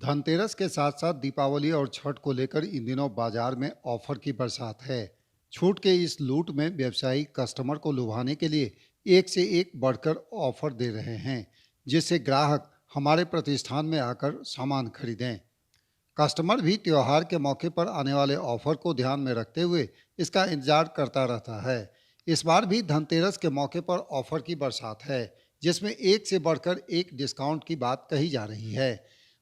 धनतेरस के साथ साथ दीपावली और छठ को लेकर इन दिनों बाजार में ऑफर की बरसात है। छूट के इस लूट में व्यवसायी कस्टमर को लुभाने के लिए एक से एक बढ़कर ऑफर दे रहे हैं, जिससे ग्राहक हमारे प्रतिष्ठान में आकर सामान खरीदें। कस्टमर भी त्योहार के मौके पर आने वाले ऑफर को ध्यान में रखते हुए इसका इंतजार करता रहता है। इस बार भी धनतेरस के मौके पर ऑफर की बरसात है, जिसमें एक से बढ़कर एक डिस्काउंट की बात कही जा रही है।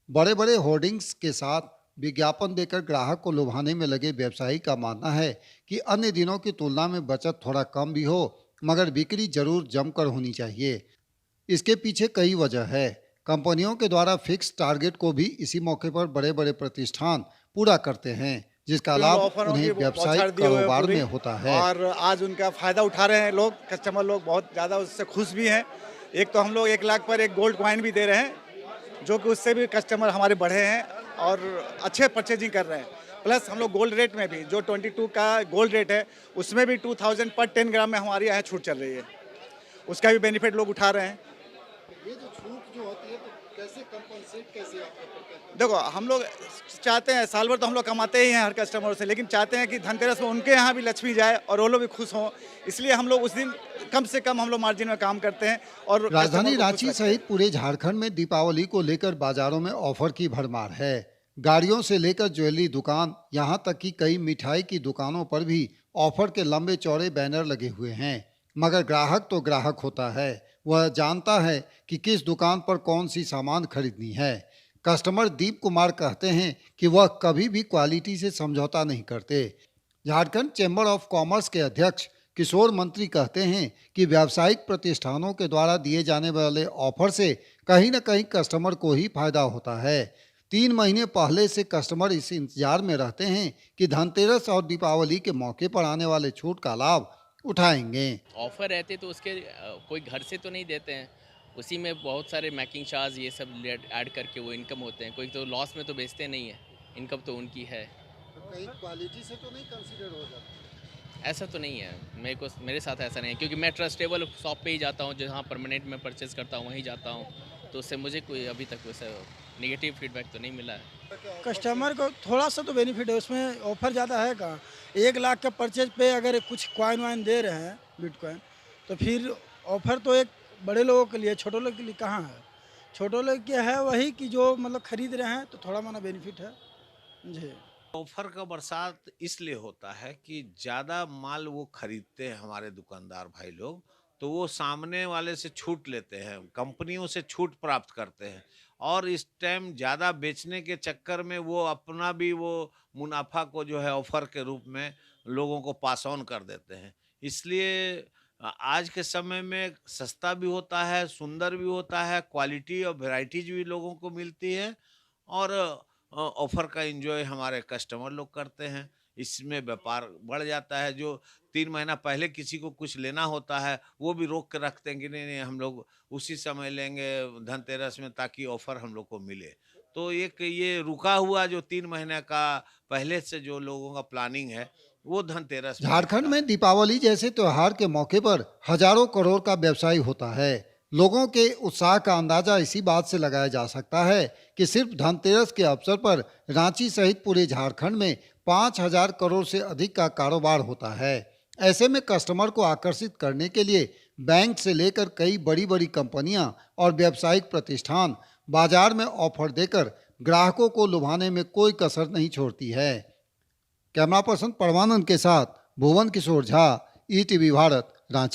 बड़े बड़े होर्डिंग्स के साथ विज्ञापन देकर ग्राहक को लुभाने में लगे व्यवसायी का मानना है कि अन्य दिनों की तुलना में बचत थोड़ा कम भी हो, मगर बिक्री जरूर जमकर होनी चाहिए। इसके पीछे कई वजह है। कंपनियों के द्वारा फिक्स टारगेट को भी इसी मौके पर बड़े बड़े प्रतिष्ठान पूरा करते हैं, जिसका लाभ ऑफरों उन्हें की व्यावसायिक बौछार दिए हुए हैं कारोबार पूरी। में होता है। और आज उनका फायदा उठा रहे हैं लोग, कस्टमर लोग बहुत ज़्यादा उससे खुश भी हैं। एक तो हम लोग 1 लाख पर एक गोल्ड कॉइन भी दे रहे हैं, जो कि उससे भी कस्टमर हमारे बढ़े हैं और अच्छे परचेजिंग कर रहे हैं। प्लस हम लोग गोल्ड रेट में भी जो 22 का गोल्ड रेट है, उसमें भी 2000 पर 10 ग्राम में हमारी यहाँ छूट चल रही है। उसका भी बेनिफिट लोग उठा रहे हैं। ये जो छूट जो होती है तो कैसे कंपनसेट कैसे आप करते हैं? देखो, हम लोग चाहते हैं, साल भर तो हम लोग कमाते ही हैं हर कस्टमर से, लेकिन चाहते हैं कि धनतेरस में उनके यहाँ भी लक्ष्मी जाए और वो लोग भी खुश हों। इसलिए हम लोग उस दिन कम से कम हम लोग मार्जिन में काम करते हैं और राजधानी कस्टमर को खुश रांची रखते हैं। सहित पूरे झारखंड में दीपावली को लेकर बाजारों में ऑफर की भरमार है। गाड़ियों से लेकर ज्वेलरी दुकान, यहाँ तक कि कई मिठाई की दुकानों पर भी ऑफर के लंबे चौड़े बैनर लगे हुए हैं। मगर ग्राहक तो ग्राहक होता है, वह जानता है कि किस दुकान पर कौन सी सामान खरीदनी है। कस्टमर दीप कुमार कहते हैं कि वह कभी भी क्वालिटी से समझौता नहीं करते। झारखंड चैम्बर ऑफ कॉमर्स के अध्यक्ष किशोर मंत्री कहते हैं कि व्यावसायिक प्रतिष्ठानों के द्वारा दिए जाने वाले ऑफर से कहीं न कहीं कस्टमर को ही फायदा होता है। 3 महीने पहले से कस्टमर इस इंतजार में रहते हैं कि धनतेरस और दीपावली के मौके पर आने वाले छूट का लाभ उठाएंगे। ऑफ़र रहते तो उसके कोई घर से तो नहीं देते हैं। उसी में बहुत सारे मेकिंग चार्ज ये सब ऐड करके वो इनकम होते हैं। कोई तो लॉस में तो बेचते नहीं है, इनकम तो उनकी है। तो कहीं क्वालिटी से तो नहीं कंसीडर हो जाता? ऐसा तो नहीं है, मेरे साथ ऐसा नहीं है, क्योंकि मैं ट्रस्टेबल शॉप पे ही जाता हूँ, जहाँ परमानेंट में परचेज़ करता हूँ वहीं जाता हूँ। तो उससे मुझे कोई अभी तक वैसा नेगेटिव फीडबैक तो नहीं मिला है। कस्टमर को थोड़ा सा तो बेनिफिट है, उसमें ऑफर ज़्यादा है कहाँ। 1 लाख के परचेज पे अगर कुछ कॉइन वाइन दे रहे हैं, बिटकॉइन, तो फिर ऑफर तो एक बड़े लोगों के लिए, छोटे लोगों के लिए कहाँ है। छोटे लोग के है वही कि जो मतलब खरीद रहे हैं, तो थोड़ा माना बेनिफिट है जी। ऑफर का बरसात इसलिए होता है कि ज़्यादा माल वो खरीदते हैं हमारे दुकानदार भाई लोग, तो वो सामने वाले से छूट लेते हैं, कंपनियों से छूट प्राप्त करते हैं और इस टाइम ज़्यादा बेचने के चक्कर में वो अपना भी वो मुनाफा को जो है ऑफर के रूप में लोगों को पास ऑन कर देते हैं। इसलिए आज के समय में सस्ता भी होता है, सुंदर भी होता है, क्वालिटी और वैरायटीज भी लोगों को मिलती है और ऑफर का एंजॉय हमारे कस्टमर लोग करते हैं। इसमें व्यापार बढ़ जाता है। जो 3 महीना पहले किसी को कुछ लेना होता है, वो भी रोक के रखते हैं कि नहीं नहीं हम लोग उसी समय लेंगे धनतेरस में, ताकि ऑफर हम लोग को मिले। तो एक ये रुका हुआ जो 3 महीने का पहले से जो लोगों का प्लानिंग है, वो धनतेरस में झारखंड दिखता है। में दीपावली जैसे त्योहार के मौके पर हजारों करोड़ का व्यवसाय होता है। लोगों के उत्साह का अंदाजा इसी बात से लगाया जा सकता है कि सिर्फ धनतेरस के अवसर पर रांची सहित पूरे झारखंड में 5,000 करोड़ से अधिक का कारोबार होता है। ऐसे में कस्टमर को आकर्षित करने के लिए बैंक से लेकर कई बड़ी बड़ी कंपनियां और व्यावसायिक प्रतिष्ठान बाजार में ऑफर देकर ग्राहकों को लुभाने में कोई कसर नहीं छोड़ती है। कैमरा पर्सन परमानंद के साथ भुवन किशोर झा, ईटीवी भारत, रांची।